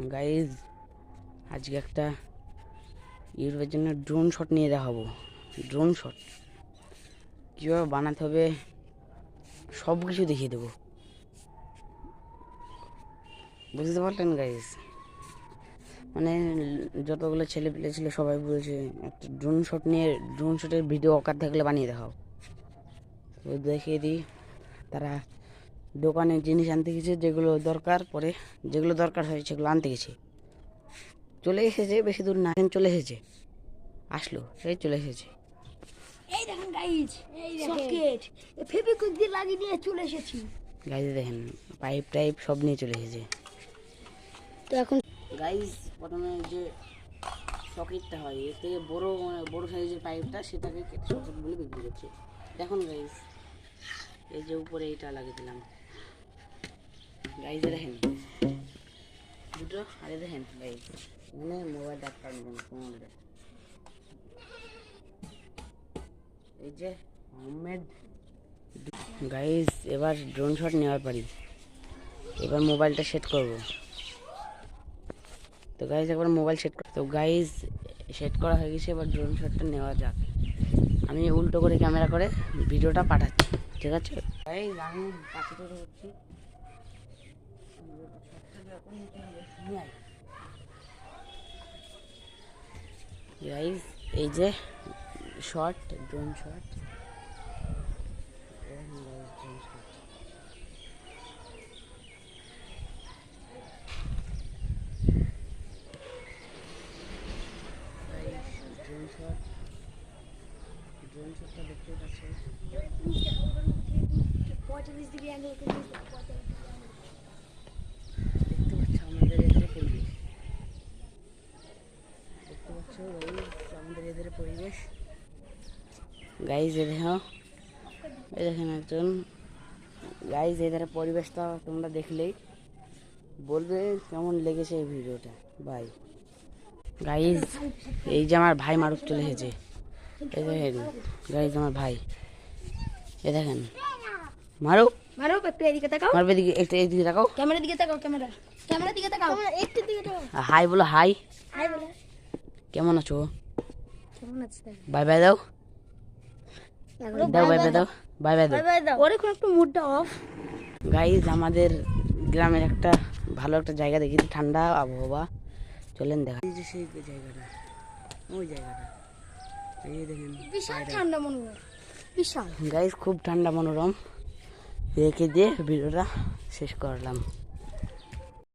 Guys আজকে একটা ইউটিউবের জন্য ড্রোন শট নিয়ে দেখাবো। ড্রোন শট কীভাবে বানাতে হবে সব কিছু দেখিয়ে দেবো, বুঝতে পারলেন গাইজ? মানে যতগুলো ছেলে পেলে ছিল সবাই বলছে একটা ড্রোন শট নিয়ে ড্রোন শটের ভিডিও অকার থাকলে বানিয়ে দেখাও। তো দেখিয়ে দিই। তারা দোকানে জিনিস আনতে গেছে, যেগুলো দরকার পরে যেগুলো দরকার হয় সেগুলো আনতে গেছে। চলে এসেছে, বেশি দূর না, চলে এসেছে, আসলো, সেই চলে এসেছে। এই দেখেন গাইজ, সকেট ফেভিকুইক দিয়ে লাগিয়ে নিয়ে চলে এসেছি। গাইজ দেখেন পাইপ টাইপ সব নিয়ে চলে এসেছে। তো এখন গাইজ প্রথমে যে সকেটটা হয় এর থেকে বড় সাইজের পাইপটা, সেটাকে কেটে সকেট বলে বিক্রি করছে। দেখুন গাইজ, এই যে উপরে এইটা লাগিয়ে দিলাম গাইজ, দেখেন দুটো। আরে দেখেন গাইজ, এখানে মোবাইল ডাক্তার নেবেন, এই যে হোমমেড গাইজ। এবার ড্রোন শট নেওয়ার পারি, এবার মোবাইলটা সেট করব। তো গাইজ একবার মোবাইল সেট তো গাইজ সেট করা হয়ে গেছে, এবার ড্রোন শটটা নেওয়া যাক। আমি উল্টো করে ক্যামেরা করে ভিডিওটা পাঠাচ্ছি, ঠিক আছে গাইজ? আমি পাশে থেকে হচ্ছি গাইজ, এই যে শট, ড্রোন শট। ড্রোন শটটা দেখতে পাচ্ছেন, 45 ডিগ্রি অ্যাঙ্গেল দেখতে পাচ্ছ আমাদের এদের পরিবেশ, দেখতে পাচ্ছ গাইজ আমাদের এদের পরিবেশ। গাইজ এ দেখো, এই দেখেন একজন। গাইজ এদের পরিবেশটা তোমরা দেখলেই বলবে কেমন লেগেছে এই ভিডিওটা। বাই গাইজ, এই যে আমার ভাই মারুফ চলে এসেছে, এই দেখেন গাইজ আমার ভাই, এই দেখেন মারুফ। মারো একটু এদিকে তাকাও, মারবে দিকে, একটু এইদিকে তাকাও, ক্যামেরা দিকে তাকাও, ক্যামেরা দিকে তাকাও, একটু দিকে তাকাও। হাই বলো, হাই। হাই বলে, কেমন আছো? কেমন আছিস? বাই বাই দাও, দাও বাই বাই দাও, বাই বাই দাও। বাই দাও। ওর এখন একটু মুডটা অফ। গাইজ আমাদের গ্রামের একটা ভালো একটা জায়গা দেখি, ঠান্ডা আবহাওয়া, চলেন দেখা। এই যে সেই জায়গাটা, ওই জায়গাটা, এই দেখেন বিশাল ঠান্ডা মনোরম, বিশাল গাইজ, খুব ঠান্ডা মনোরম। রেখে দিয়ে ভিডিওটা শেষ করলাম।